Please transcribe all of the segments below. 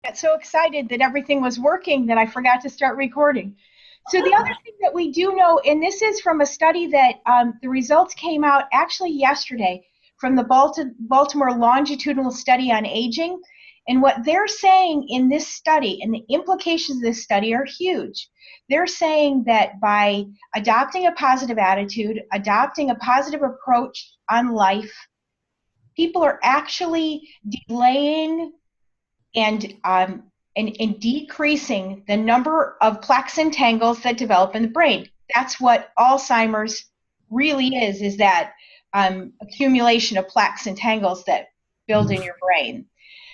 Got so excited that everything was working that I forgot to start recording. So the other thing that we do know, and this is from a study that the results came out actually yesterday from the Baltimore Longitudinal Study on Aging, and what they're saying in this study, and the implications of this study are huge. They're saying that by adopting a positive attitude, adopting a positive approach on life, people are actually delaying and decreasing the number of plaques and tangles that develop in the brain. That's what Alzheimer's really is that accumulation of plaques and tangles that build in your brain.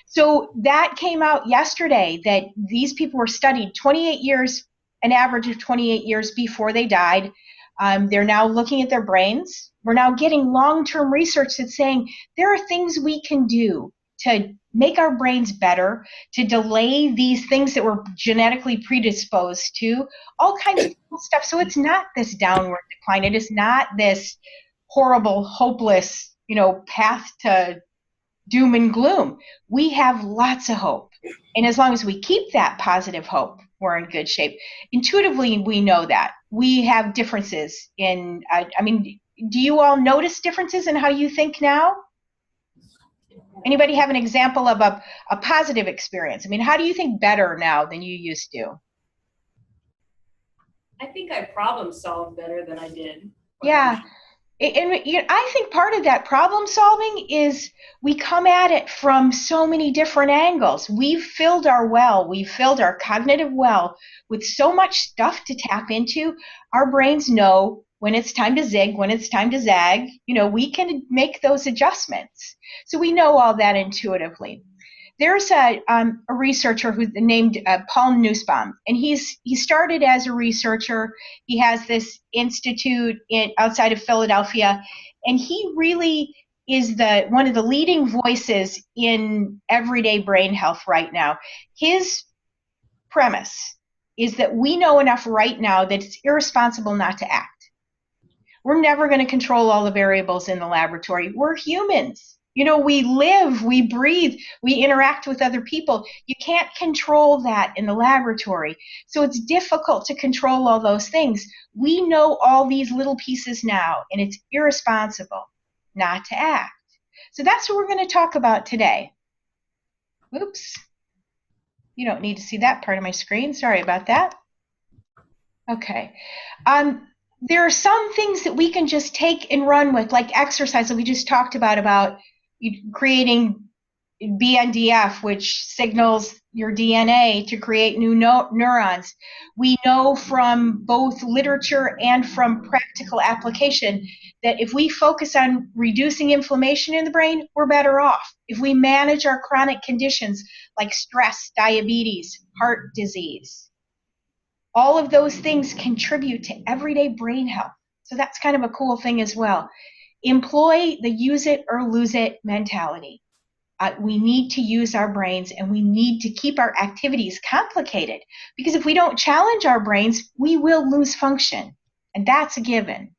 So that came out yesterday that these people were studied 28 years, an average of 28 years before they died. They're now looking at their brains. We're now getting long-term research that's saying there are things we can do to make our brains better, to delay these things that we're genetically predisposed to, all kinds of cool stuff. So it's not this downward decline. It is not this horrible, hopeless, path to doom and gloom. We have lots of hope. And as long as we keep that positive hope, we're in good shape. Intuitively, we know that. We have differences in, do you all notice differences in how you think now? Anybody have an example of a positive experience? How do you think better now than you used to? I think I problem solved better than I did. Yeah. And I think part of that problem solving is we come at it from so many different angles. We've filled our cognitive well with so much stuff to tap into. Our brains know when it's time to zig, when it's time to zag. We can make those adjustments. So we know all that intuitively. There's a researcher who's named Paul Nussbaum, and he started as a researcher. He has this institute outside of Philadelphia, and he really is one of the leading voices in everyday brain health right now. His premise is that we know enough right now that it's irresponsible not to act. We're never going to control all the variables in the laboratory. We're humans. We live, we breathe, we interact with other people. You can't control that in the laboratory. So it's difficult to control all those things. We know all these little pieces now, and it's irresponsible not to act. So that's what we're going to talk about today. Oops. You don't need to see that part of my screen. Sorry about that. Okay. There are some things that we can just take and run with, like exercise that we just talked about creating BNDF, which signals your DNA to create new neurons. We know from both literature and from practical application that if we focus on reducing inflammation in the brain, we're better off. If we manage our chronic conditions like stress, diabetes, heart disease, all of those things contribute to everyday brain health. So that's kind of a cool thing as well. Employ the use it or lose it mentality. We need to use our brains, and we need to keep our activities complicated, because if we don't challenge our brains, we will lose function, and that's a given.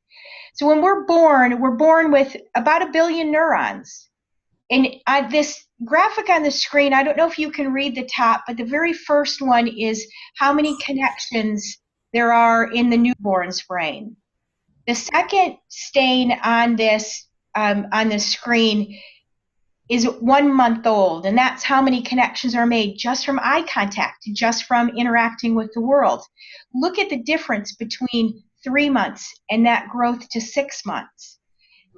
So when we're born with about 1 billion neurons. And this graphic on the screen, I don't know if you can read the top, but the very first one is how many connections there are in the newborn's brain. The second stain on this screen is 1 month old, and that's how many connections are made just from eye contact, just from interacting with the world. Look at the difference between 3 months and that growth to 6 months.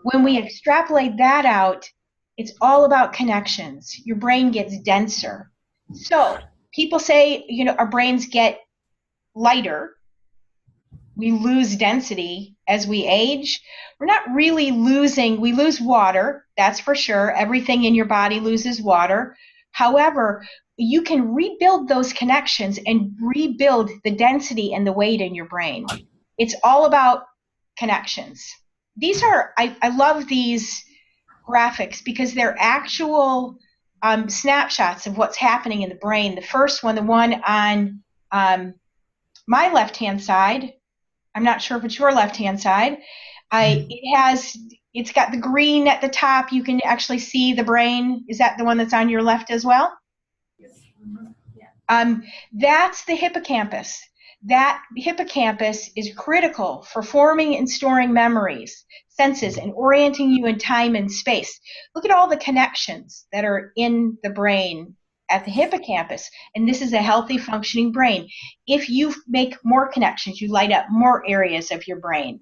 When we extrapolate that out, it's all about connections. Your brain gets denser. So people say, our brains get lighter. We lose density as we age. We're not really losing. We lose water, that's for sure. Everything in your body loses water. However, you can rebuild those connections and rebuild the density and the weight in your brain. It's all about connections. I love these graphics because they're actual snapshots of what's happening in the brain. The first one, the one on my left-hand side, I'm not sure if it's your left-hand side. It's got the green at the top. You can actually see the brain. Is that the one that's on your left as well? Yes. That's the hippocampus. That hippocampus is critical for forming and storing memories, senses, and orienting you in time and space. Look at all the connections that are in the brain at the hippocampus, and this is a healthy functioning brain. If you make more connections, you light up more areas of your brain.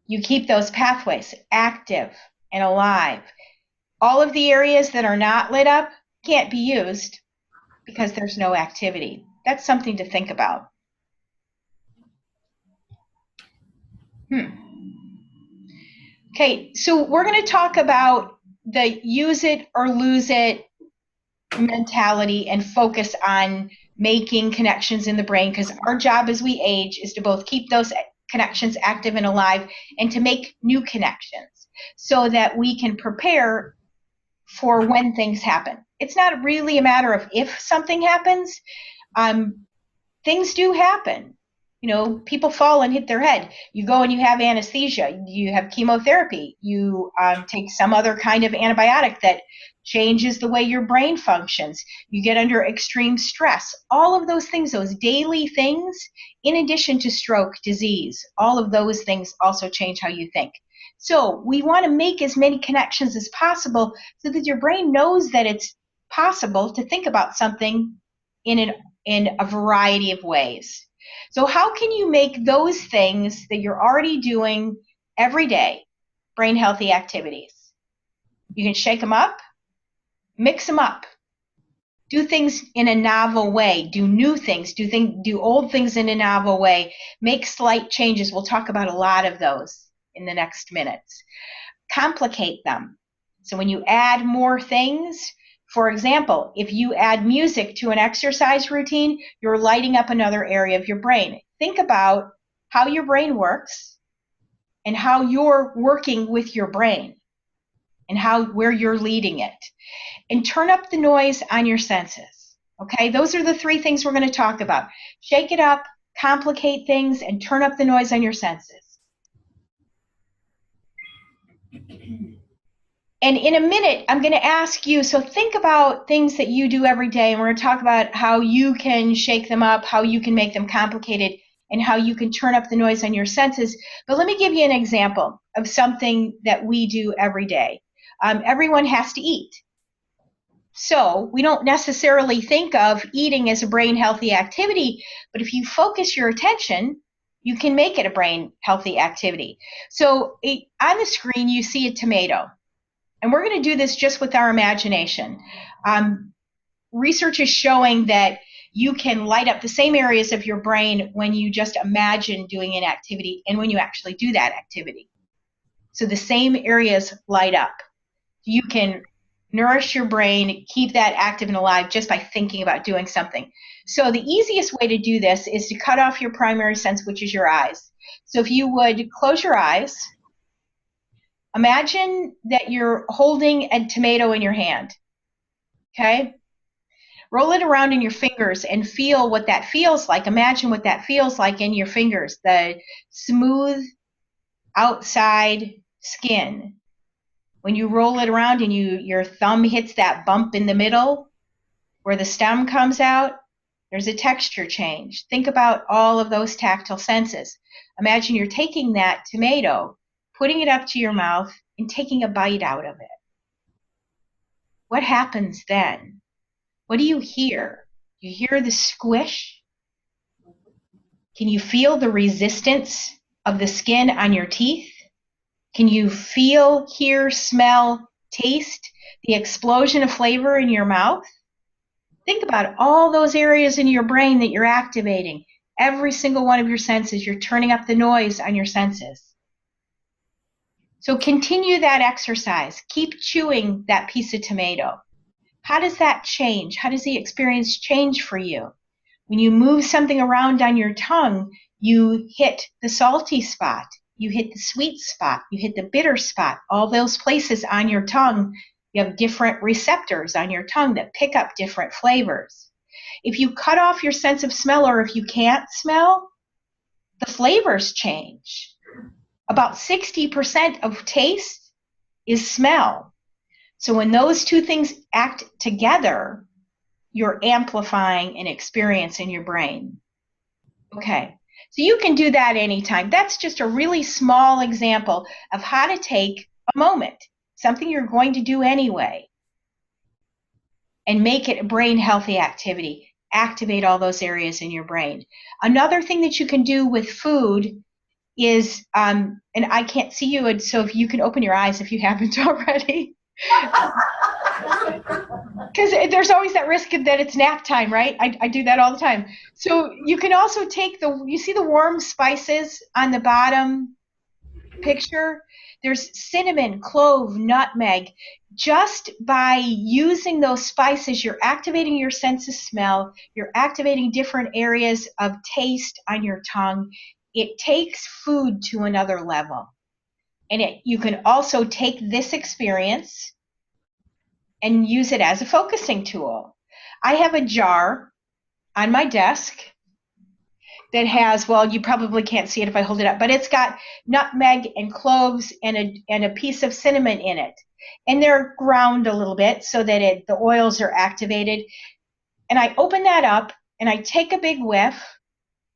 You keep those pathways active and alive. All of the areas that are not lit up can't be used because there's no activity. That's something to think about. Okay, so we're going to talk about the use it or lose it mentality and focus on making connections in the brain, because our job as we age is to both keep those connections active and alive and to make new connections so that we can prepare for when things happen. It's not really a matter of if something happens. Things do happen. You know, people fall and hit their head. You go and you have anesthesia. You have chemotherapy. You take some other kind of antibiotic that changes the way your brain functions. You get under extreme stress. All of those things, those daily things, in addition to stroke, disease, all of those things also change how you think. So we want to make as many connections as possible so that your brain knows that it's possible to think about something in a variety of ways. So how can you make those things that you're already doing every day brain healthy activities? You can shake them up, mix them up, do things in a novel way, do new things, do old things in a novel way, make slight changes. We'll talk about a lot of those in the next minutes. Complicate them. So when you add more things, for example, if you add music to an exercise routine, you're lighting up another area of your brain. Think about how your brain works and how you're working with your brain and where you're leading it. And turn up the noise on your senses. Okay, those are the three things we're going to talk about. Shake it up, complicate things, and turn up the noise on your senses. And in a minute, I'm going to ask you, so think about things that you do every day, and we're going to talk about how you can shake them up, how you can make them complicated, and how you can turn up the noise on your senses. But let me give you an example of something that we do every day. Everyone has to eat. So we don't necessarily think of eating as a brain healthy activity, but if you focus your attention, you can make it a brain healthy activity. So on the screen, you see a tomato. And we're going to do this just with our imagination. Research is showing that you can light up the same areas of your brain when you just imagine doing an activity and when you actually do that activity. So the same areas light up. You can nourish your brain, keep that active and alive just by thinking about doing something. So the easiest way to do this is to cut off your primary sense, which is your eyes. So if you would close your eyes, imagine that you're holding a tomato in your hand, okay? Roll it around in your fingers and feel what that feels like. Imagine what that feels like in your fingers, the smooth outside skin. When you roll it around and your thumb hits that bump in the middle where the stem comes out, there's a texture change. Think about all of those tactile senses. Imagine you're taking that tomato, putting it up to your mouth, and taking a bite out of it. What happens then? What do you hear? You hear the squish? Can you feel the resistance of the skin on your teeth? Can you feel, hear, smell, taste the explosion of flavor in your mouth? Think about all those areas in your brain that you're activating. Every single one of your senses, you're turning up the noise on your senses. So continue that exercise. Keep chewing that piece of tomato. How does that change? How does the experience change for you? When you move something around on your tongue, you hit the salty spot, you hit the sweet spot, you hit the bitter spot. All those places on your tongue, you have different receptors on your tongue that pick up different flavors. If you cut off your sense of smell, or if you can't smell, the flavors change. About 60% of taste is smell. So when those two things act together, you're amplifying an experience in your brain. Okay, so you can do that anytime. That's just a really small example of how to take a moment, something you're going to do anyway, and make it a brain healthy activity. Activate all those areas in your brain. Another thing that you can do with food is, and I can't see you, and so if you can open your eyes if you haven't already. Because there's always that risk that it's nap time, right? I do that all the time. So you can also take you see the warm spices on the bottom picture? There's cinnamon, clove, nutmeg. Just by using those spices, you're activating your sense of smell, you're activating different areas of taste on your tongue. It takes food to another level. And you can also take this experience and use it as a focusing tool. I have a jar on my desk that has, well, you probably can't see it if I hold it up, but it's got nutmeg and cloves and a piece of cinnamon in it. And they're ground a little bit so that the oils are activated. And I open that up and I take a big whiff,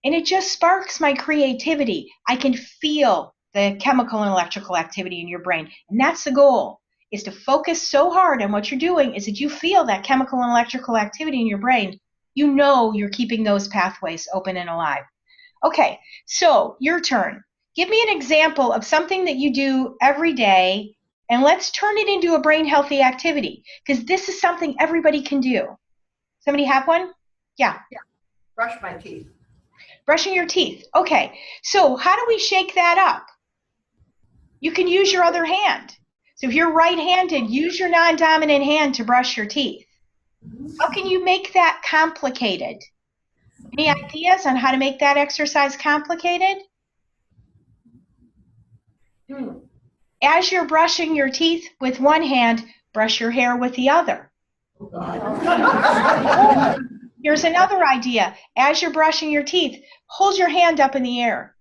and it just sparks my creativity. I can feel the chemical and electrical activity in your brain. And that's the goal, is to focus so hard on what you're doing is that you feel that chemical and electrical activity in your brain. You know you're keeping those pathways open and alive. Okay, so your turn. Give me an example of something that you do every day, and let's turn it into a brain healthy activity, because this is something everybody can do. Somebody have one? Yeah. Brush my teeth. Brushing your teeth. Okay, so how do we shake that up? You can use your other hand. So if you're right-handed, use your non-dominant hand to brush your teeth. How can you make that complicated? Any ideas on how to make that exercise complicated? As you're brushing your teeth with one hand, brush your hair with the other. Here's another idea. As you're brushing your teeth, hold your hand up in the air.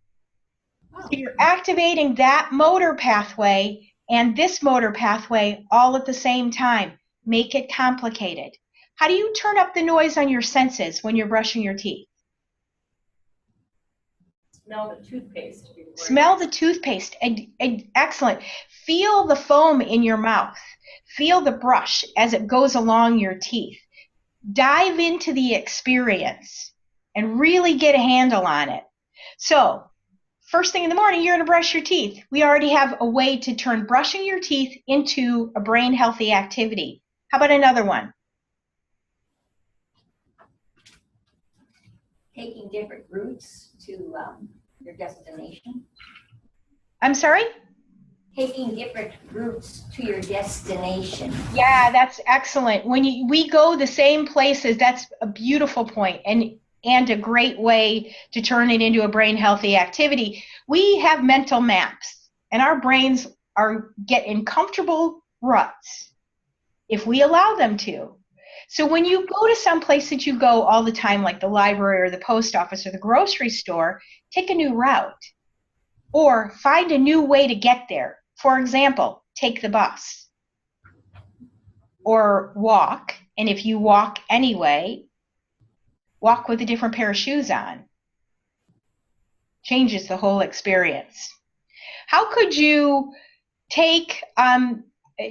So you're activating that motor pathway and this motor pathway all at the same time. Make it complicated. How do you turn up the noise on your senses when you're brushing your teeth? Smell the toothpaste. Smell the toothpaste. Excellent. Feel the foam in your mouth. Feel the brush as it goes along your teeth. Dive into the experience and really get a handle on it. So, first thing in the morning, you're going to brush your teeth. We already have a way to turn brushing your teeth into a brain healthy activity. How about another one? Taking different routes to your destination. I'm sorry? Taking different routes to your destination. Yeah, that's excellent. When we go the same places, that's a beautiful point and a great way to turn it into a brain healthy activity. We have mental maps, and our brains get in comfortable ruts if we allow them to. So when you go to some place that you go all the time, like the library or the post office or the grocery store, take a new route or find a new way to get there. For example, take the bus or walk. And if you walk anyway, walk with a different pair of shoes on. Changes the whole experience. How could you take,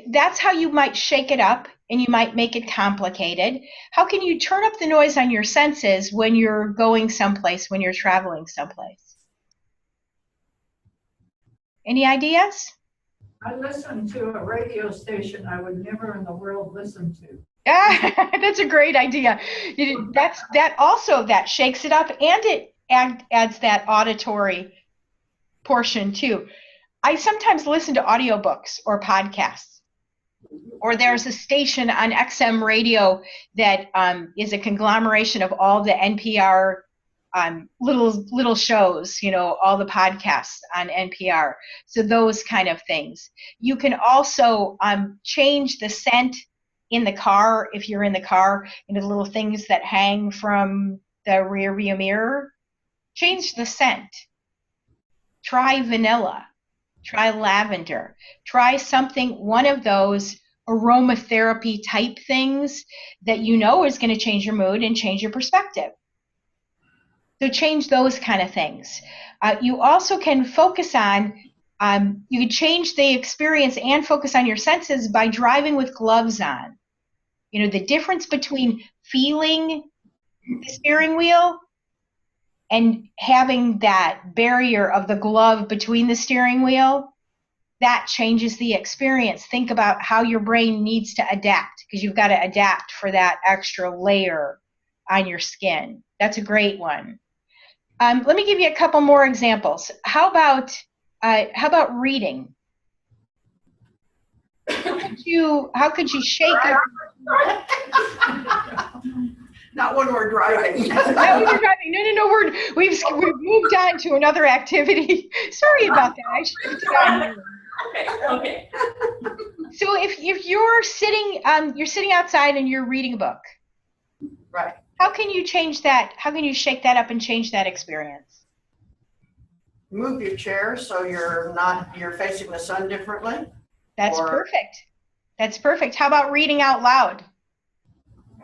that's how you might shake it up and you might make it complicated. How can you turn up the noise on your senses when you're going someplace, when you're traveling someplace? Any ideas? I listen to a radio station I would never in the world listen to. That's a great idea. That shakes it up, and it adds that auditory portion too. I sometimes listen to audiobooks or podcasts, or there's a station on XM radio that is a conglomeration of all the NPR little shows, all the podcasts on NPR. So those kind of things. You can also change the scent in the car, if you're in the car, the little things that hang from the rear view mirror. Change the scent. Try vanilla. Try lavender. Try one of those aromatherapy type things that you know is going to change your mood and change your perspective. So change those kind of things. You also can focus on, you can change the experience and focus on your senses by driving with gloves on. You know, the difference between feeling the steering wheel and having that barrier of the glove between the steering wheel, that changes the experience. Think about how your brain needs to adapt, because you've got to adapt for that extra layer on your skin. That's a great one. Let me give you a couple more examples. How about reading? How could you shake up? Not when we're driving. Not when you're driving. No. We've moved on to another activity. Sorry about that. I should have done. Okay. So if you're sitting outside and you're reading a book, Right. how can you change that? How can you shake that up and change that experience? Move your chair so you're facing the sun differently. That's perfect. That's perfect. How about reading out loud?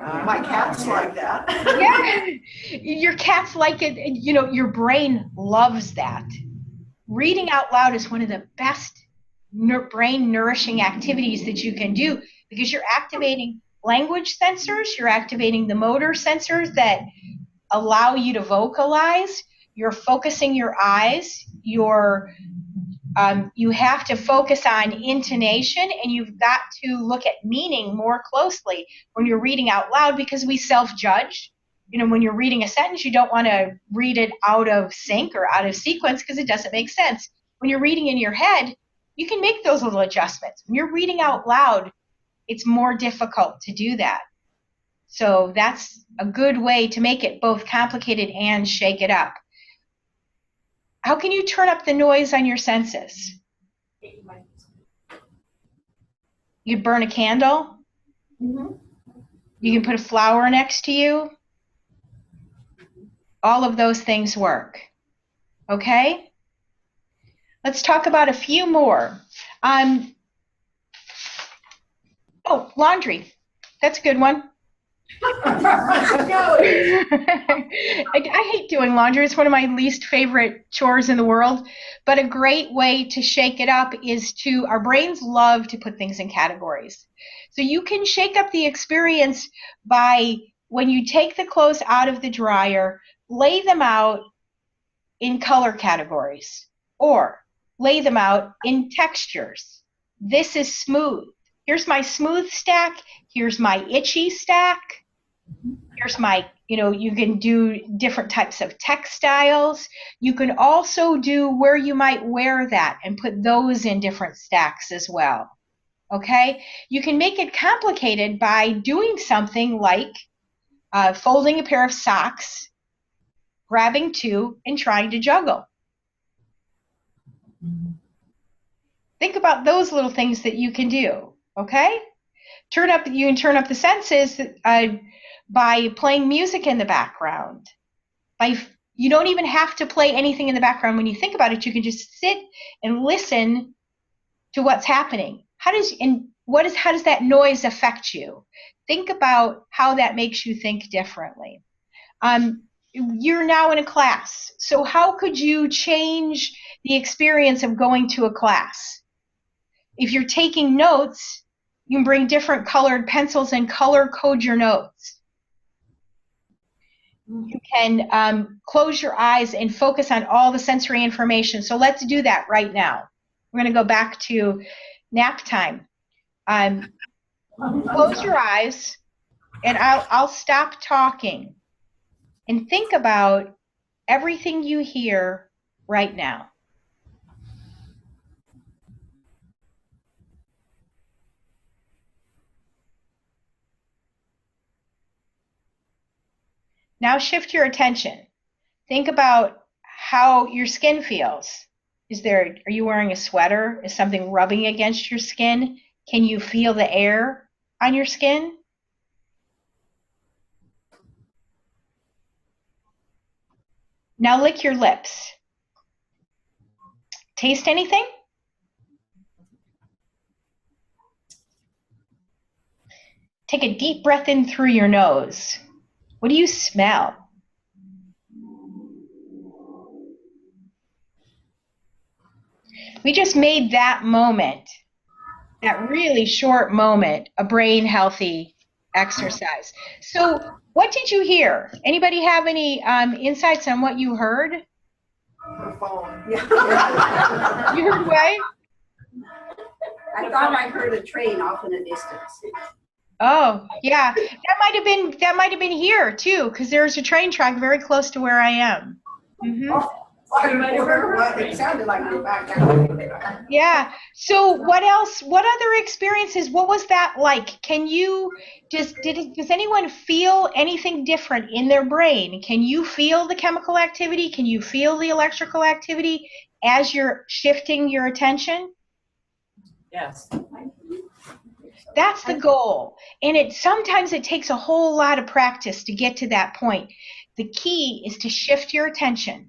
My cat's like that. Yeah, your cat's like it. You know, your brain loves that. Reading out loud is one of the best brain nourishing activities that you can do, because you're activating language sensors, you're activating the motor sensors that allow you to vocalize, you're focusing your eyes, you have to focus on intonation, and you've got to look at meaning more closely when you're reading out loud, because we self-judge. You know, when you're reading a sentence, you don't want to read it out of sync or out of sequence because it doesn't make sense. When you're reading in your head, you can make those little adjustments. When you're reading out loud, it's more difficult to do that. So that's a good way to make it both complicated and shake it up. How can you turn up the noise on your senses? You burn a candle. Mm-hmm. You can put a flower next to you. All of those things work. Okay? Let's talk about a few more. Laundry. That's a good one. I hate doing laundry. It's one of my least favorite chores in the world. But a great way to shake it up is our brains love to put things in categories. So you can shake up the experience by, when you take the clothes out of the dryer, lay them out in color categories, or lay them out in textures. This is smooth. Here's my smooth stack. Here's my itchy stack. Here's my, you can do different types of textiles. You can also do where you might wear that and put those in different stacks as well. Okay? You can make it complicated by doing something like folding a pair of socks, grabbing two, and trying to juggle. Think about those little things that you can do. Okay? You can turn up the senses by playing music in the background. You don't even have to play anything in the background. When you think about it, you can just sit and listen to what's happening. How does that noise affect you? Think about how that makes you think differently. You're now in a class, so how could you change the experience of going to a class? If you're taking notes, you can bring different colored pencils and color code your notes. You can close your eyes and focus on all the sensory information. So let's do that right now. We're going to go back to nap time. Close your eyes, and I'll stop talking. And think about everything you hear right now. Now shift your attention. Think about how your skin feels. Are you wearing a sweater? Is something rubbing against your skin? Can you feel the air on your skin? Now lick your lips. Taste anything? Take a deep breath in through your nose. What do you smell? We just made that moment, that really short moment, a brain healthy exercise. So what did you hear? Anybody have any insights on what you heard? Her phone. You heard what? I thought I heard a train off in the distance. Oh, yeah. That might have been here too, because there's a train track very close to where I am. I might have heard what it sounded like you're back there. Yeah. So what else? What other experiences? What was that like? Can you does anyone feel anything different in their brain? Can you feel the chemical activity? Can you feel the electrical activity as you're shifting your attention? Yes. That's the goal. And sometimes it takes a whole lot of practice to get to that point. The key is to shift your attention.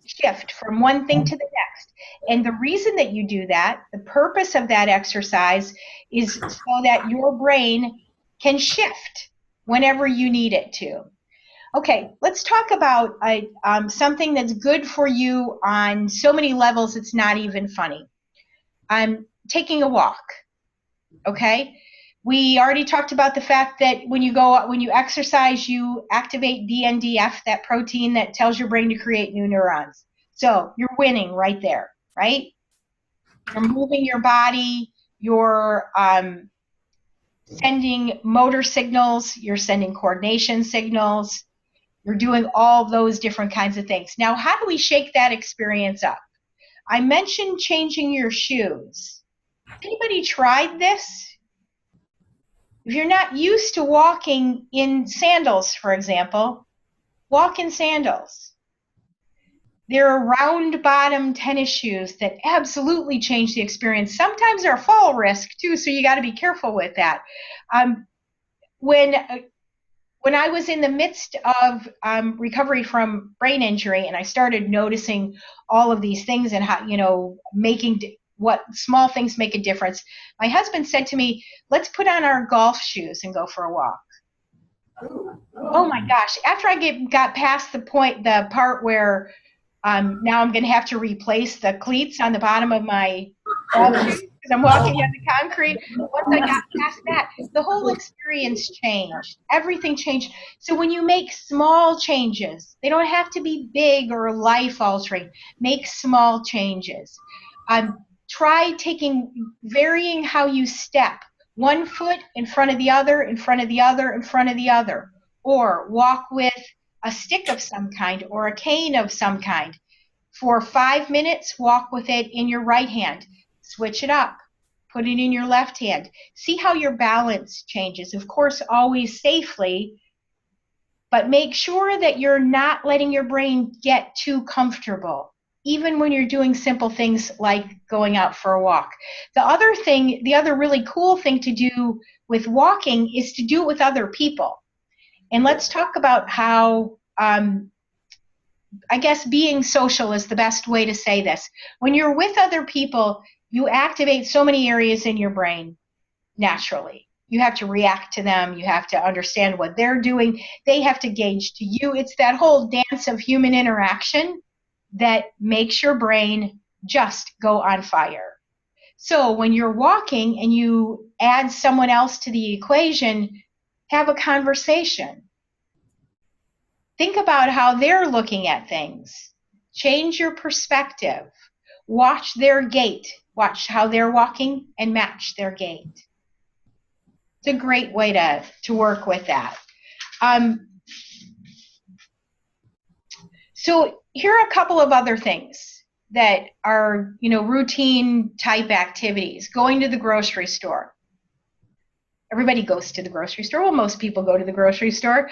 Shift from one thing to the next. And the reason that you do that, the purpose of that exercise is so that your brain can shift whenever you need it to. Okay, let's talk about something that's good for you on so many levels it's not even funny. Taking a walk. Okay? We already talked about the fact that when you exercise, you activate BNDF, that protein that tells your brain to create new neurons. So you're winning right there, right? You're moving your body, you're sending motor signals, you're sending coordination signals, you're doing all those different kinds of things. Now, how do we shake that experience up? I mentioned changing your shoes. Anybody tried this? If you're not used to walking in sandals, for example, walk in sandals. There are round-bottom tennis shoes that absolutely change the experience. Sometimes they're a fall risk, too, so you got to be careful with that. When I was in the midst of recovery from brain injury and I started noticing all of these things and how, what small things make a difference, my husband said to me, let's put on our golf shoes and go for a walk. Oh my gosh. After I got past the part where now I'm going to have to replace the cleats on the bottom of my golf shoes because I'm walking on the concrete. Once I got past that, the whole experience changed. Everything changed. So when you make small changes, they don't have to be big or life-altering. Make small changes. Try varying how you step. One foot in front of the other, in front of the other, in front of the other. Or walk with a stick of some kind or a cane of some kind. For 5 minutes, walk with it in your right hand. Switch it up. Put it in your left hand. See how your balance changes. Of course, always safely, but make sure that you're not letting your brain get too comfortable, even when you're doing simple things like going out for a walk. The other really cool thing to do with walking is to do it with other people. And let's talk about how, I guess being social is the best way to say this. When you're with other people, you activate so many areas in your brain naturally. You have to react to them. You have to understand what they're doing. They have to gauge to you. It's that whole dance of human interaction that makes your brain just go on fire. So when you're walking and you add someone else to the equation, have a conversation. Think about how they're looking at things. Change your perspective. Watch their gait. Watch how they're walking and match their gait. It's a great way to work with that. So here are a couple of other things that are, routine type activities. Going to the grocery store. Everybody goes to the grocery store. Well, most people go to the grocery store.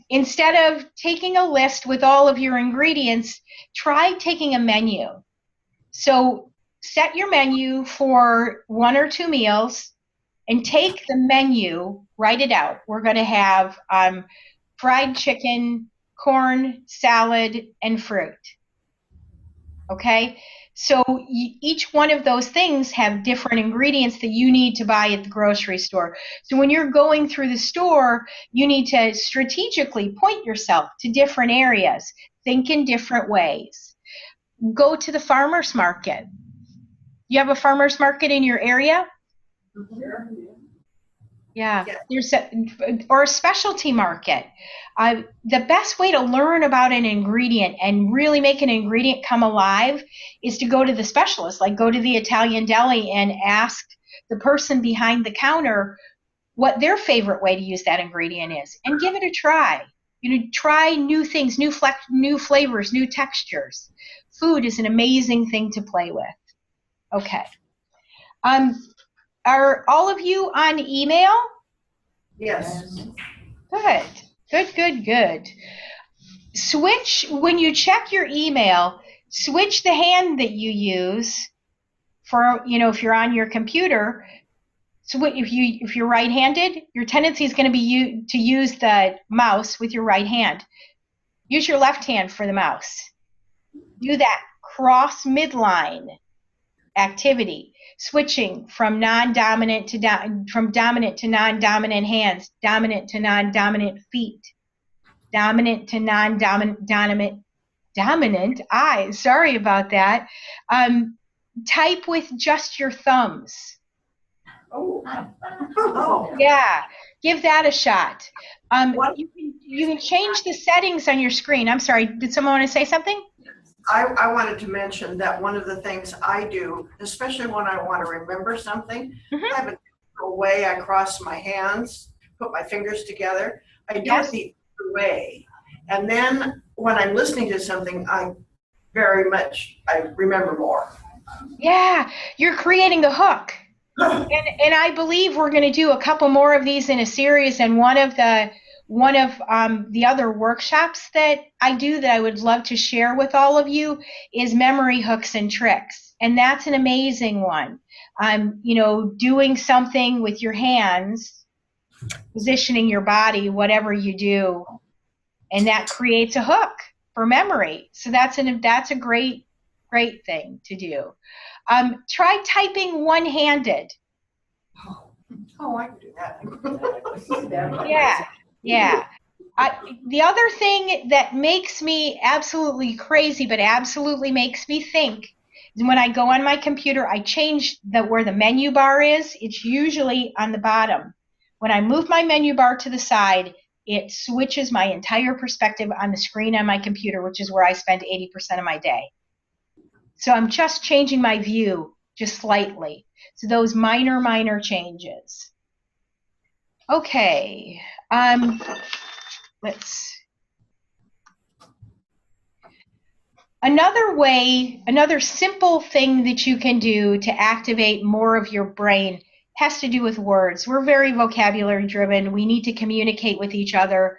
Instead of taking a list with all of your ingredients, try taking a menu. So set your menu for 1 or 2 meals and take the menu, write it out. We're going to have fried chicken, corn, salad, and fruit. Okay? So each one of those things have different ingredients that you need to buy at the grocery store. So when you're going through the store, you need to strategically point yourself to different areas. Think in different ways. Go to the farmer's market. You have a farmer's market in your area? Yeah, there's or a specialty market. The best way to learn about an ingredient and really make an ingredient come alive is to go to the specialist, like go to the Italian deli and ask the person behind the counter what their favorite way to use that ingredient is, and give it a try. Try new things, new flavors, new textures. Food is an amazing thing to play with. Okay. Are all of you on email? Yes. Good. Switch, when you check your email, switch the hand that you use for, if you're on your computer. So if you're right-handed, your tendency is going to be to use the mouse with your right hand. Use your left hand for the mouse. Do that cross midline activity, switching from non-dominant to from dominant to non-dominant hands, dominant to non-dominant feet, dominant to non-dominant dominant eyes. Sorry about that. Type with just your thumbs. Oh. Yeah, give that a shot. You can change the settings on your screen. I'm sorry, did someone want to say something? I wanted to mention that one of the things I do, especially when I want to remember something, I have a way I cross my hands, put my fingers together. I do it the other way. And then when I'm listening to something, I remember more. Yeah, you're creating a hook. And I believe we're going to do a couple more of these in a series, and one of the other workshops that I do that I would love to share with all of you is memory hooks and tricks. And that's an amazing one. Doing something with your hands, positioning your body, whatever you do, and that creates a hook for memory. So that's a great thing to do. Try typing one-handed. Oh, I can do that. Yeah. The other thing that makes me absolutely crazy, but absolutely makes me think, is when I go on my computer, I change where the menu bar is. It's usually on the bottom. When I move my menu bar to the side, it switches my entire perspective on the screen on my computer, which is where I spend 80% of my day. So I'm just changing my view just slightly. So those minor changes. Okay. Another simple thing that you can do to activate more of your brain has to do with words. We're very vocabulary driven. We need to communicate with each other.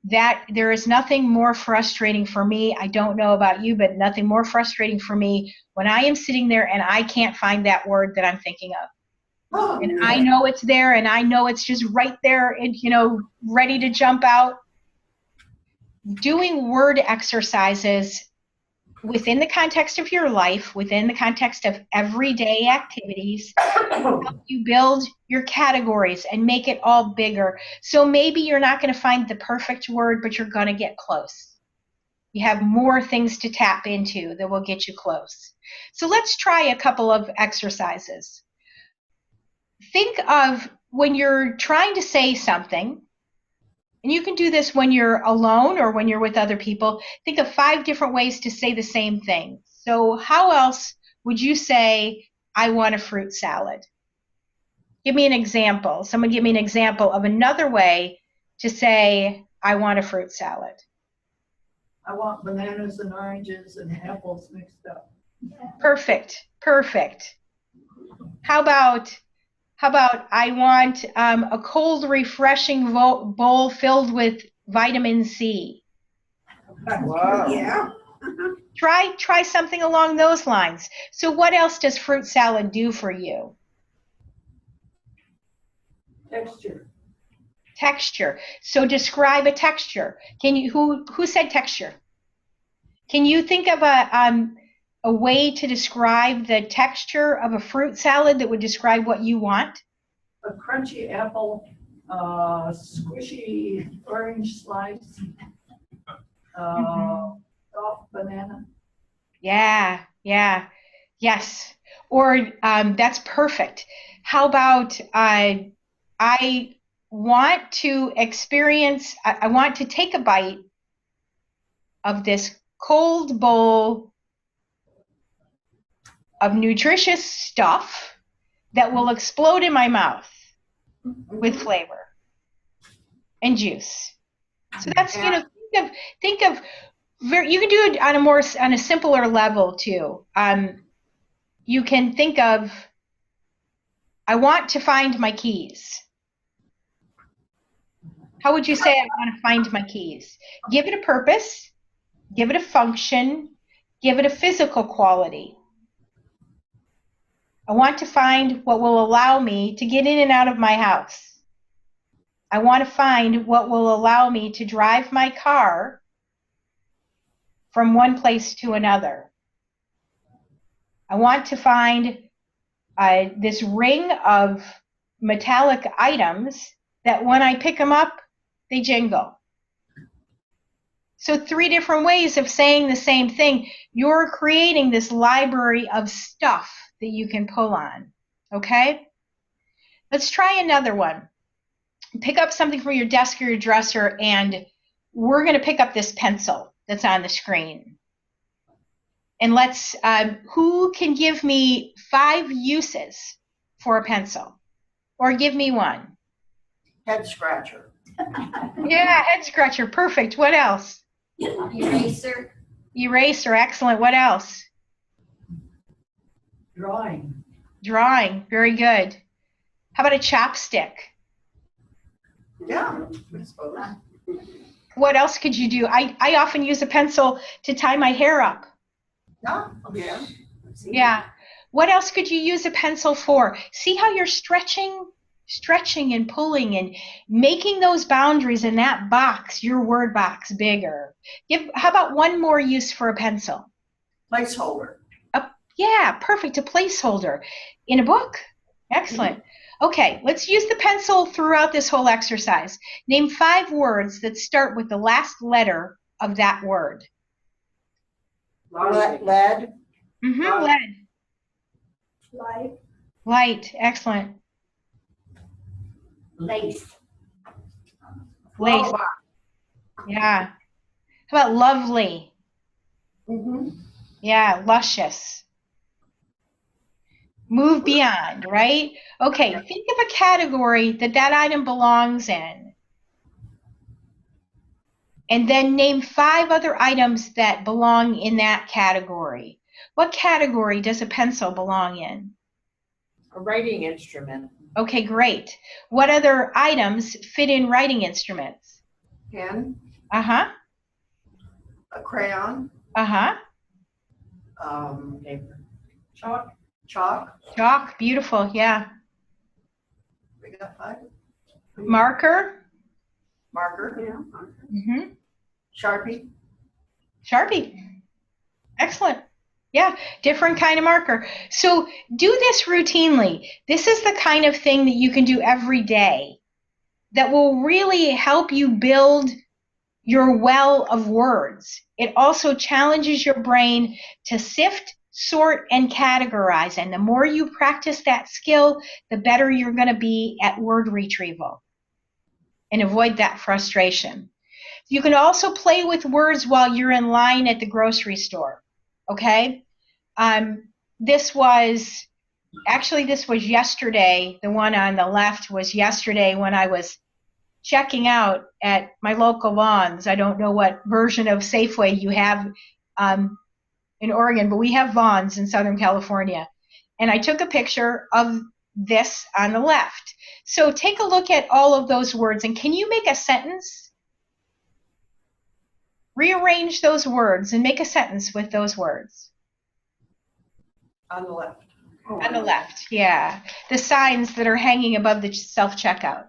That there is nothing more frustrating for me. I don't know about you, but nothing more frustrating for me when I am sitting there and I can't find that word that I'm thinking of. And I know it's there, and I know it's just right there, and ready to jump out. Doing word exercises within the context of your life, within the context of everyday activities, help you build your categories and make it all bigger. So maybe you're not going to find the perfect word, but you're going to get close. You have more things to tap into that will get you close. So let's try a couple of exercises. Think of when you're trying to say something, and you can do this when you're alone or when you're with other people. Think of 5 different ways to say the same thing. So how else would you say, I want a fruit salad? Give me an example. Someone give me an example of another way to say, I want a fruit salad. I want bananas and oranges and apples mixed up. Perfect. How about I want a cold, refreshing bowl filled with vitamin C? Wow. Yeah. Try something along those lines. So what else does fruit salad do for you? Texture. So describe a texture. Can you who said texture? Can you think of a way to describe the texture of a fruit salad that would describe what you want? A crunchy apple, squishy orange slice, soft banana. Yeah, yeah, yes. Or that's perfect. How about I want to experience, I want to take a bite of this cold bowl of nutritious stuff that will explode in my mouth with flavor and juice. So that's, think of you can do it on a simpler level too. You can think of, I want to find my keys. How would you say I want to find my keys? Give it a purpose, give it a function, give it a physical quality. I want to find what will allow me to get in and out of my house. I want to find what will allow me to drive my car from one place to another. I want to find this ring of metallic items that when I pick them up, they jingle. So 3 different ways of saying the same thing. You're creating this library of stuff that you can pull on. Okay? Let's try another one. Pick up something from your desk or your dresser, and we're going to pick up this pencil that's on the screen. And let's, who can give me 5 uses for a pencil? Or give me one. Head scratcher. Yeah, head scratcher. Perfect. What else? Eraser. Eraser. Excellent. What else? Drawing. Drawing. Very good. How about a chopstick? Yeah, I suppose. What else could you do? I often use a pencil to tie my hair up. Yeah. Yeah. What else could you use a pencil for? See how you're stretching and pulling and making those boundaries in that box, your word box, bigger. How about one more use for a pencil? Placeholder. Yeah, perfect. A placeholder in a book. Excellent. Okay, let's use the pencil throughout this whole exercise. Name 5 words that start with the last letter of that word. Lead. Lead. Light. Light. Excellent. Lace. Lace. Yeah. How about lovely? Yeah, luscious. Move beyond, right? Okay, think of a category that item belongs in. And then name 5 other items that belong in that category. What category does a pencil belong in? A writing instrument. Okay, great. What other items fit in writing instruments? Pen. Uh-huh. A crayon. Uh-huh. Paper. Chalk. Chalk, beautiful, yeah. We got 5. Marker. Marker. Mm-hmm. Sharpie. Sharpie. Excellent. Yeah, different kind of marker. So do this routinely. This is the kind of thing that you can do every day that will really help you build your well of words. It also challenges your brain to sift, sort, and categorize. And the more you practice that skill, the better you're going to be at word retrieval and avoid that frustration. You can also play with words while you're in line at the grocery store. Okay? This was yesterday. The one on the left was yesterday when I was checking out at my local Vons. I don't know what version of Safeway you have in Oregon, but we have Vons in Southern California. And I took a picture of this on the left. So take a look at all of those words, and can you make a sentence? Rearrange those words and make a sentence with those words. On the left. On the left, yeah. The signs that are hanging above the self-checkout.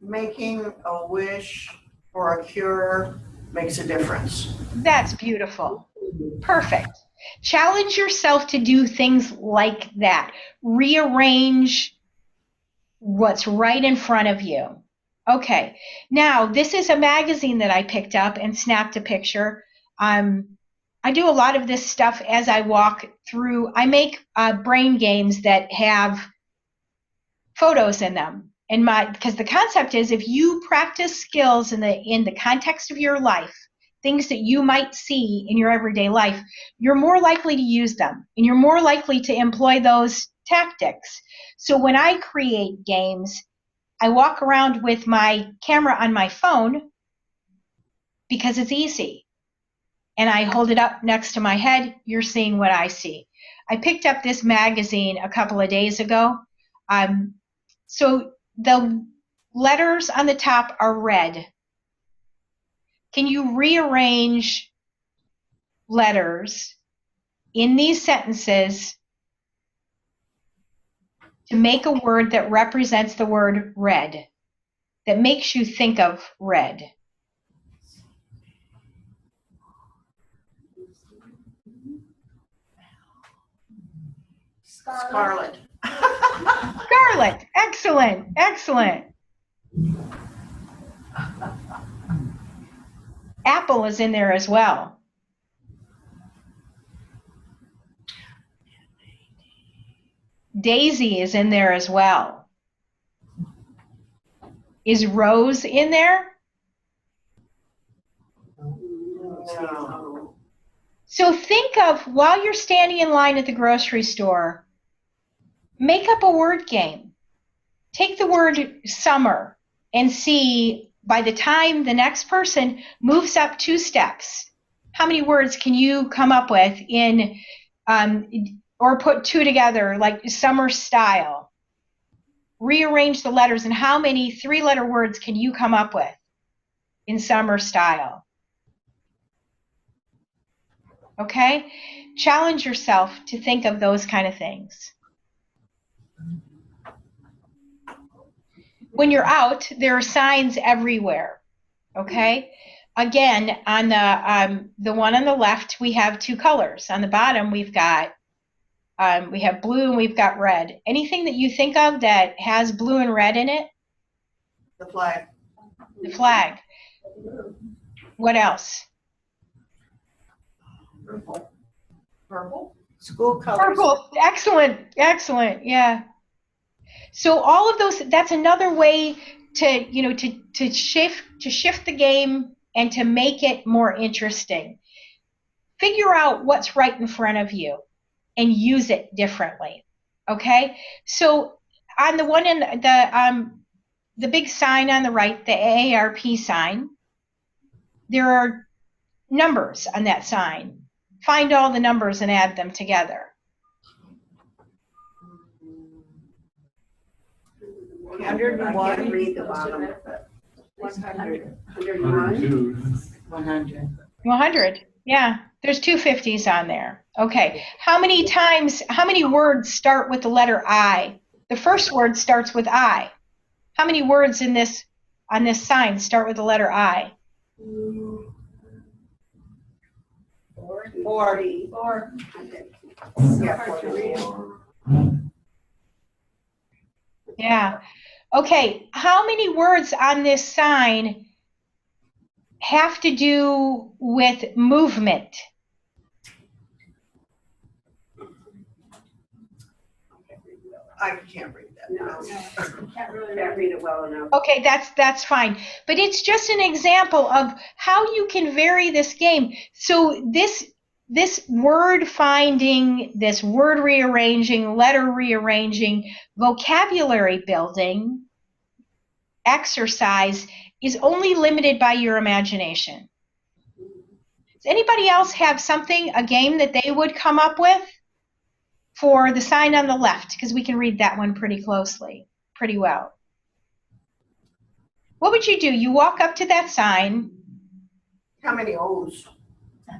Making a wish for a cure makes a difference. That's beautiful. Perfect. Challenge yourself to do things like that. Rearrange what's right in front of you. Okay, now this is a magazine that I picked up and snapped a picture. I do a lot of this stuff as I walk through. I make brain games that have photos in them. Because the concept is, if you practice skills in the context of your life, things that you might see in your everyday life, you're more likely to use them, and you're more likely to employ those tactics. So when I create games, I walk around with my camera on my phone because it's easy. And I hold it up next to my head. You're seeing what I see. I picked up this magazine a couple of days ago. So the letters on the top are red. Can you rearrange letters in these sentences to make a word that represents the word red, that makes you think of red? Scarlet. Scarlet. Excellent. Excellent. Apple is in there as well. Daisy is in there as well. Is Rose in there? No. So think of, while you're standing in line at the grocery store, make up a word game. Take the word summer and see, by the time the next person moves up 2 steps, how many words can you come up with in, or put 2 together, like summer style? Rearrange the letters, and how many 3-letter words can you come up with in summer style? Okay? Challenge yourself to think of those kind of things. When you're out, there are signs everywhere. Okay? Again, on the one on the left, we have 2 colors. On the bottom, we have blue and we've got red. Anything that you think of that has blue and red in it? The flag. The flag. What else? Purple. School colors. Purple. Excellent. Excellent. Yeah. So all of those, that's another way to shift the game and to make it more interesting. Figure out what's right in front of you and use it differently. Okay? So on the one in the big sign on the right, the AARP sign, there are numbers on that sign. Find all the numbers and add them together. 101. I can't read the bottom. 100. 101. 100. 100. Yeah, there's 2 50s on there. Okay. How many words start with the letter I? The first word starts with I. How many words on this sign start with the letter I? 40. Yeah, 40. Yeah. Okay. How many words on this sign have to do with movement? I can't read that. No. Can't read it well enough. Okay, that's fine. But it's just an example of how you can vary this game. So this word finding, this word rearranging, letter rearranging, vocabulary building exercise is only limited by your imagination. Does anybody else have a game that they would come up with for the sign on the left? Because we can read that one pretty well. What would you do? You walk up to that sign. How many O's?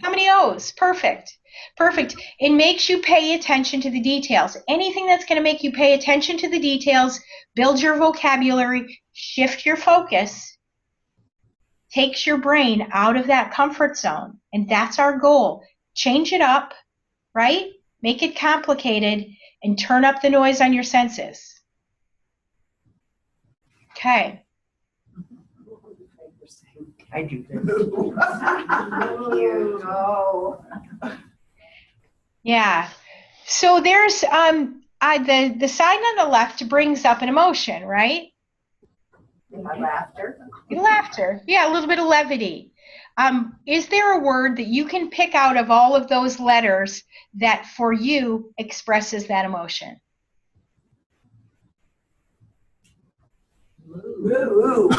How many O's? Perfect. Perfect. It makes you pay attention to the details. Anything that's going to make you pay attention to the details, build your vocabulary, shift your focus. takes your brain out of that comfort zone. And that's our goal. Change it up, right? Make it complicated and turn up the noise on your senses. Okay. I do this. You go. Yeah. So there's the sign on the left brings up an emotion, right? My laughter. Laughter. Yeah, a little bit of levity. Is there a word that you can pick out of all of those letters that for you expresses that emotion? Woo.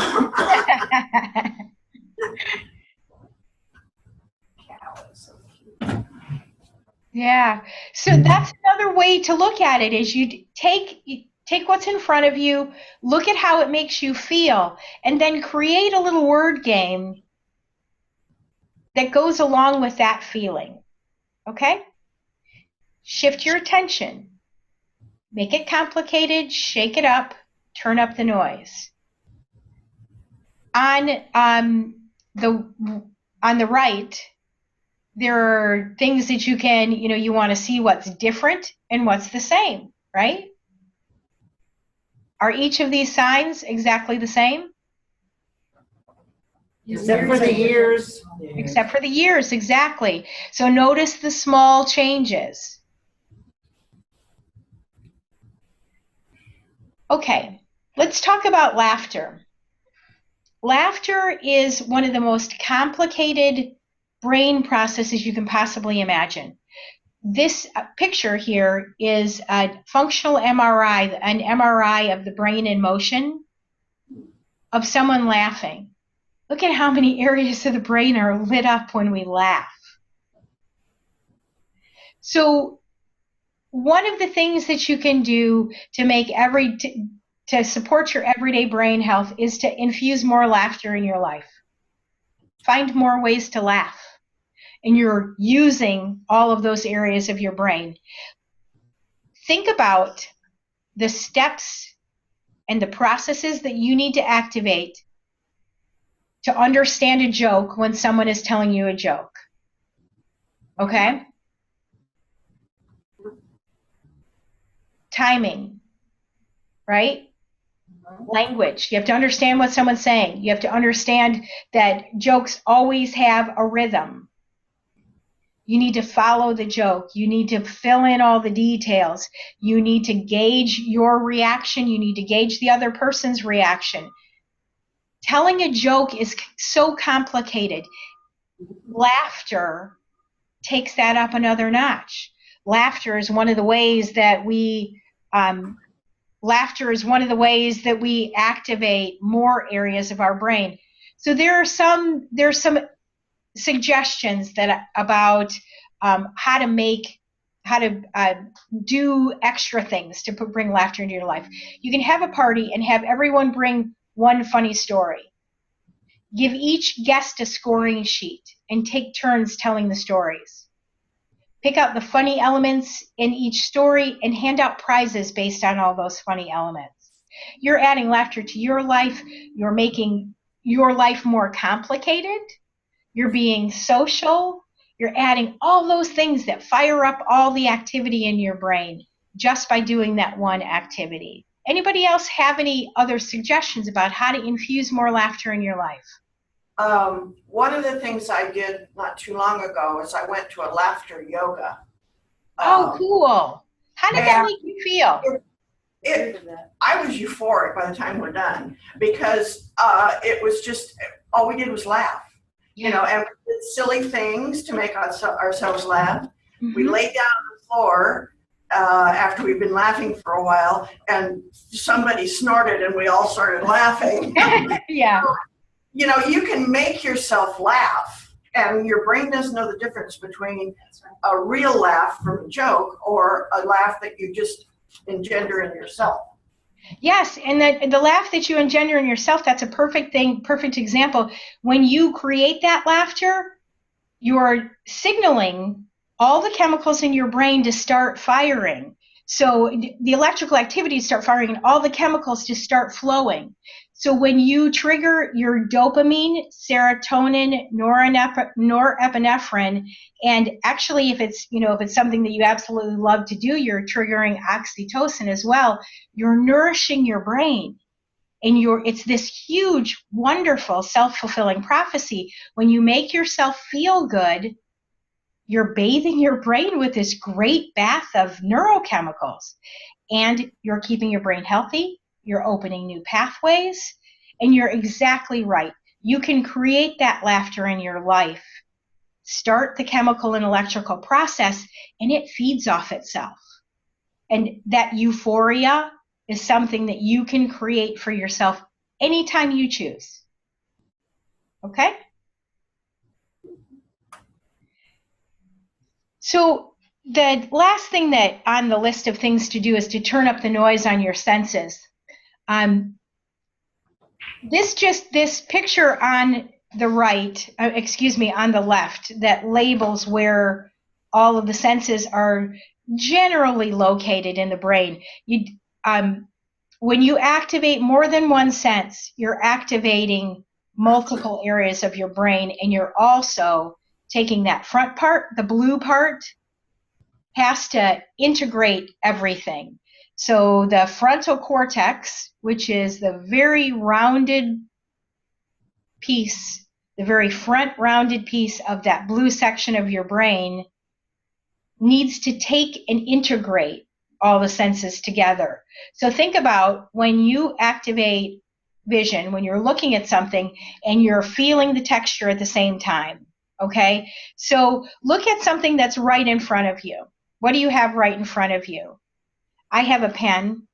Yeah. So that's another way to look at it is you take what's in front of you, look at how it makes you feel, and then create a little word game that goes along with that feeling. Okay? Shift your attention. Make it complicated, shake it up, turn up the noise. On the right, there are things that you can, you want to see what's different and what's the same, right? Are each of these signs exactly the same? Except for the ears. Except for the ears, exactly. So notice the small changes. Okay, let's talk about laughter. Laughter is one of the most complicated brain processes you can possibly imagine. This picture here is a functional MRI, an MRI of the brain in motion of someone laughing. Look at how many areas of the brain are lit up when we laugh. So one of the things that you can do to make to support your everyday brain health is to infuse more laughter in your life. Find more ways to laugh. And you're using all of those areas of your brain. Think about the steps and the processes that you need to activate to understand a joke when someone is telling you a joke. Okay? Timing, right? Language. You have to understand what someone's saying. You have to understand that jokes always have a rhythm. You need to follow the joke. You need to fill in all the details. You need to gauge your reaction. You need to gauge the other person's reaction. Telling a joke is so complicated. Laughter takes that up another notch. Laughter is one of the ways that we activate more areas of our brain. So there's some suggestions that about how to do extra things to bring laughter into your life. You can have a party and have everyone bring one funny story. Give each guest a scoring sheet and take turns telling the stories. Pick out the funny elements in each story and hand out prizes based on all those funny elements. You're adding laughter to your life. You're making your life more complicated. You're being social. You're adding all those things that fire up all the activity in your brain just by doing that one activity. Anybody else have any other suggestions about how to infuse more laughter in your life? One of the things I did not too long ago is I went to a laughter yoga. Oh, cool. How did that make you feel? I was euphoric by the time we're done because it was just, all we did was laugh. Yeah. You know, and we did silly things to make ourselves laugh. Mm-hmm. We laid down on the floor after we'd been laughing for a while, and somebody snorted, and we all started laughing. Yeah. So, you know, you can make yourself laugh, and your brain doesn't know the difference between a real laugh from a joke or a laugh that you just engender in yourself. Yes, and the laugh that you engender in yourself, that's a perfect example. When you create that laughter, you're signaling all the chemicals in your brain to start firing. So the electrical activities start firing and all the chemicals just start flowing. So when you trigger your dopamine, serotonin, norepinephrine, and actually if it's something that you absolutely love to do, you're triggering oxytocin as well, you're nourishing your brain. And it's this huge, wonderful, self-fulfilling prophecy. When you make yourself feel good, you're bathing your brain with this great bath of neurochemicals, and you're keeping your brain healthy, you're opening new pathways, and you're exactly right. You can create that laughter in your life. Start the chemical and electrical process, and it feeds off itself. And that euphoria is something that you can create for yourself anytime you choose. Okay? So the last thing that on the list of things to do is to turn up the noise on your senses. This picture on the right, on the left, that labels where all of the senses are generally located in the brain. When you activate more than one sense, you're activating multiple areas of your brain, and you're also taking that front part, the blue part, has to integrate everything. So the frontal cortex, which is the very rounded piece, the very front rounded piece of that blue section of your brain, needs to take and integrate all the senses together. So think about when you activate vision, when you're looking at something and you're feeling the texture at the same time. Okay? So look at something that's right in front of you. What do you have right in front of you? I have a pen,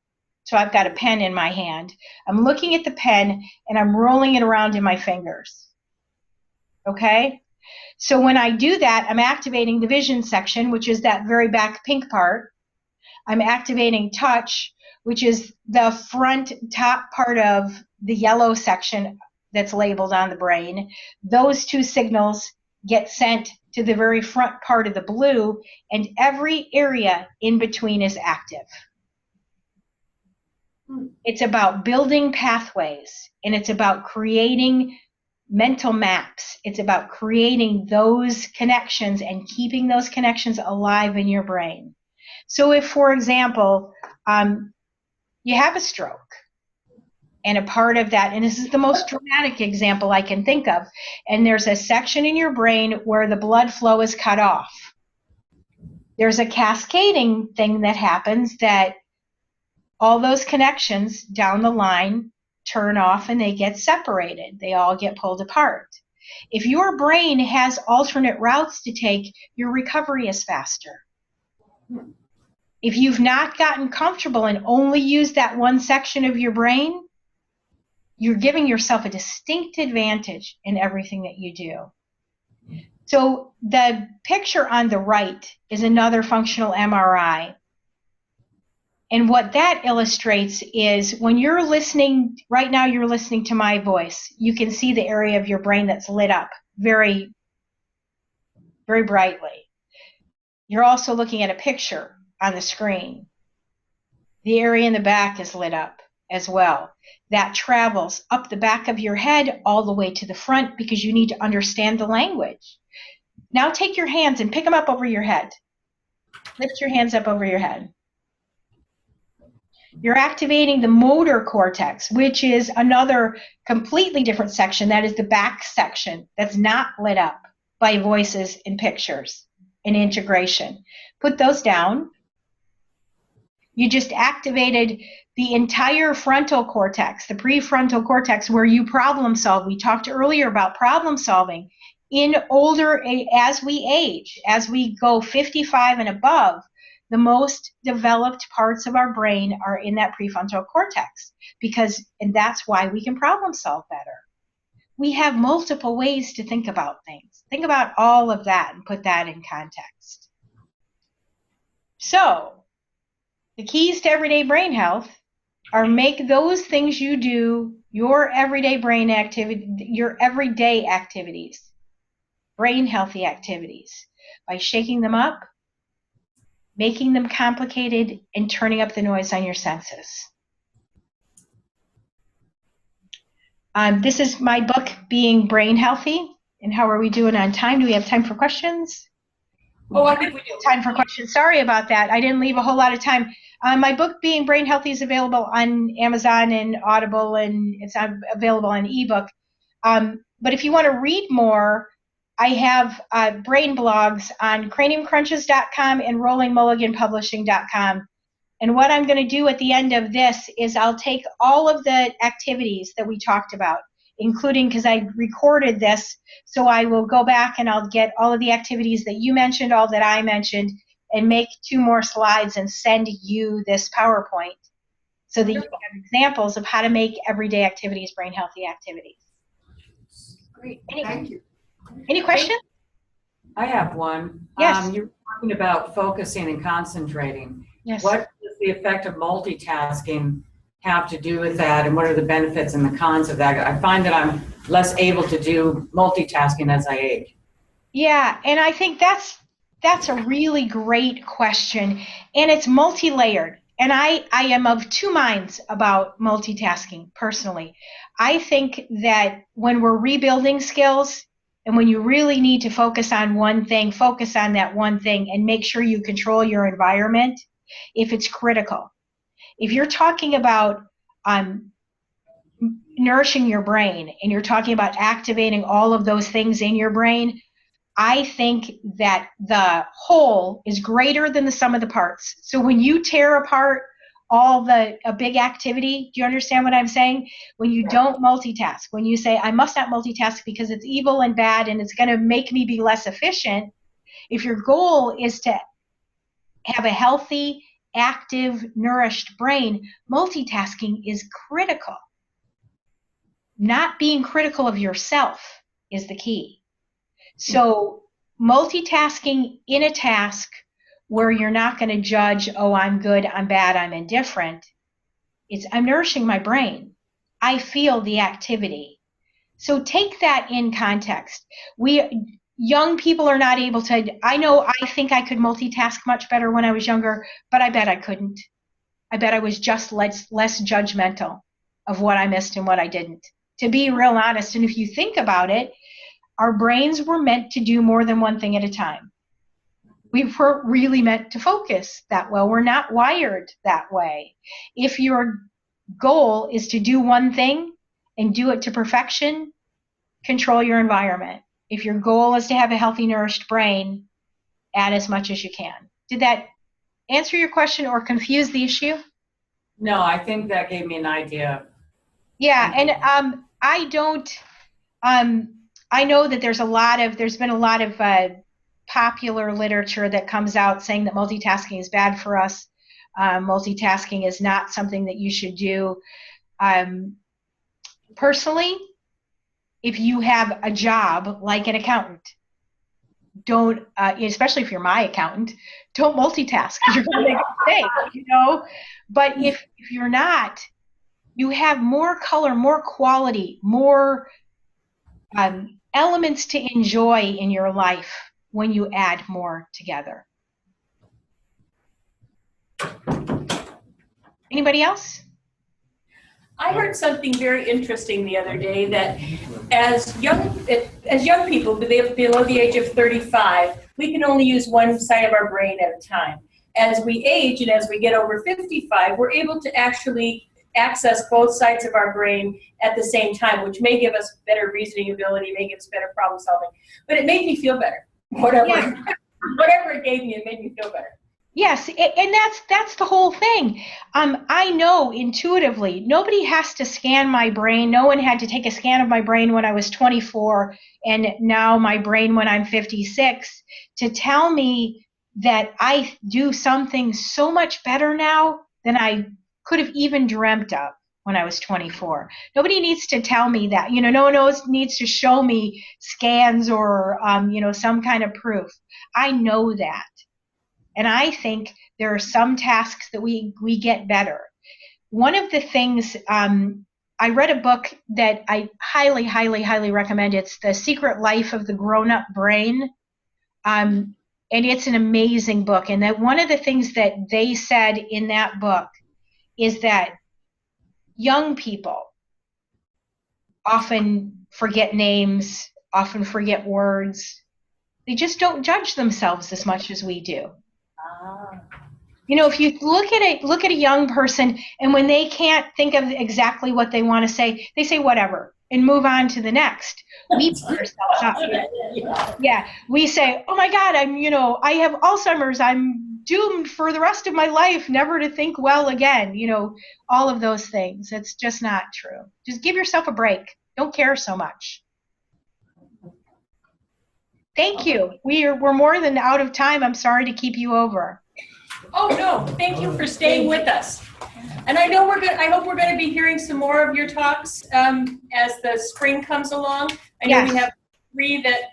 so I've got a pen in my hand. I'm looking at the pen and I'm rolling it around in my fingers. Okay? So when I do that, I'm activating the vision section, which is that very back pink part. I'm activating touch, which is the front top part of the yellow section that's labeled on the brain. Those two signals get sent to the very front part of the blue, and every area in between is active. It's about building pathways, and it's about creating mental maps. It's about creating those connections and keeping those connections alive in your brain. So if, for example, you have a stroke, and a part of that, and this is the most dramatic example I can think of, and there's a section in your brain where the blood flow is cut off. There's a cascading thing that happens that all those connections down the line turn off and they get separated. They all get pulled apart. If your brain has alternate routes to take, your recovery is faster. If you've not gotten comfortable and only used that one section of your brain, you're giving yourself a distinct advantage in everything that you do. So the picture on the right is another functional MRI. And what that illustrates is when you're listening, right now you're listening to my voice, you can see the area of your brain that's lit up very, very brightly. You're also looking at a picture on the screen. The area in the back is lit up as well. That travels up the back of your head all the way to the front because you need to understand the language. Now take your hands and pick them up over your head. Lift your hands up over your head. You're activating the motor cortex, which is another completely different section. That is the back section that's not lit up by voices and pictures and integration. Put those down. You just activated the entire frontal cortex, the prefrontal cortex, where you problem solve. We talked earlier about problem solving. As we age, as we go 55 and above, the most developed parts of our brain are in that prefrontal cortex and that's why we can problem solve better. We have multiple ways to think about things. Think about all of that and put that in context. So, the keys to everyday brain health are make those things you do your everyday brain activity, your everyday activities, brain healthy activities, by shaking them up, making them complicated, and turning up the noise on your senses. This is my book, Being Brain Healthy. And how are we doing on time? Do we have time for questions? Oh, I think we do. Time for questions. Sorry about that. I didn't leave a whole lot of time. My book, Being Brain Healthy, is available on Amazon and Audible, and it's available on ebook. But if you want to read more, I have brain blogs on craniumcrunches.com and rollingmulliganpublishing.com. And what I'm going to do at the end of this is I'll take all of the activities that we talked about, including, because I recorded this, so I will go back and I'll get all of the activities that you mentioned, all that I mentioned, and make 2 more slides and send you this PowerPoint so that you have examples of how to make everyday activities brain healthy activities. Great, Thank you. Any questions? I have one. Yes. You were talking about focusing and concentrating. Yes. What does the effect of multitasking have to do with that, and what are the benefits and the cons of that? I find that I'm less able to do multitasking as I age. Yeah, and I think that's a really great question, and it's multi-layered. And I am of 2 minds about multitasking personally. I think that when we're rebuilding skills and when you really need to focus on one thing, focus on that one thing and make sure you control your environment if it's critical. If you're talking about nourishing your brain and you're talking about activating all of those things in your brain, I think that the whole is greater than the sum of the parts. So when you tear apart a big activity, do you understand what I'm saying? When you don't multitask, when you say, I must not multitask because it's evil and bad and it's going to make me be less efficient, if your goal is to have a healthy, active, nourished brain, multitasking is critical. Not being critical of yourself is the key. So multitasking in a task where you're not going to judge, oh, I'm good, I'm bad, I'm indifferent. I'm nourishing my brain. I feel the activity. So take that in context. Young people are not able to, I think I could multitask much better when I was younger, but I bet I couldn't. I bet I was just less judgmental of what I missed and what I didn't. To be real honest, and if you think about it, our brains were meant to do more than one thing at a time. We weren't really meant to focus that well. We're not wired that way. If your goal is to do one thing and do it to perfection, control your environment. If your goal is to have a healthy, nourished brain, add as much as you can. Did that answer your question or confuse the issue? No, I think that gave me an idea. Yeah, and I know that there's been a lot of popular literature that comes out saying that multitasking is bad for us. Multitasking is not something that you should do. Personally, if you have a job like an accountant, don't, especially if you're my accountant, don't multitask because you're going to make a mistake, But if you're not, you have more color, more quality, more elements to enjoy in your life when you add more together. Anybody else? I heard something very interesting the other day, that as young people below the age of 35, we can only use one side of our brain at a time. As we age and as we get over 55, we're able to actually access both sides of our brain at the same time, which may give us better reasoning ability, may give us better problem solving. But it made me feel better. Whatever it gave me, it made me feel better. Yes, and that's the whole thing. I know intuitively, nobody has to scan my brain. No one had to take a scan of my brain when I was 24 and now my brain when I'm 56 to tell me that I do something so much better now than I could have even dreamt of when I was 24. Nobody needs to tell me that. No one needs to show me scans or some kind of proof. I know that. And I think there are some tasks that we get better. One of the things, I read a book that I highly, highly, highly recommend. It's The Secret Life of the Grown-Up Brain. And it's an amazing book. And that one of the things that they said in that book is that young people often forget names, often forget words. They just don't judge themselves as much as we do. You know, if you look at a young person, and when they can't think of exactly what they want to say, they say whatever and move on to the next. We beat ourselves up. Yeah, we say, "Oh my God, I have Alzheimer's. I'm doomed for the rest of my life, never to think well again." You know, all of those things. It's just not true. Just give yourself a break. Don't care so much. Thank you. We're more than out of time. I'm sorry to keep you over. Oh, no, thank you for staying with us. And I know I hope we're going to be hearing some more of your talks as the spring comes along. I know Yes. we have 3 that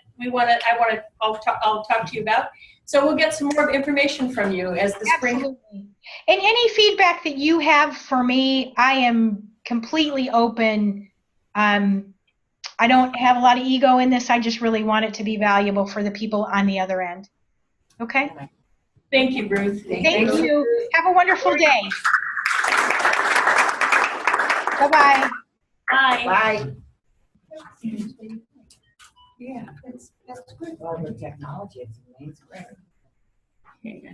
I'll talk to you about. So we'll get some more information from you as the spring. Absolutely. And any feedback that you have for me, I am completely open. I don't have a lot of ego in this. I just really want it to be valuable for the people on the other end. Okay? Thank you, Ruth. Thank you. Have a wonderful day. Bye-bye. Bye. Bye. Yeah, that's good. Well, the technology, it's amazing.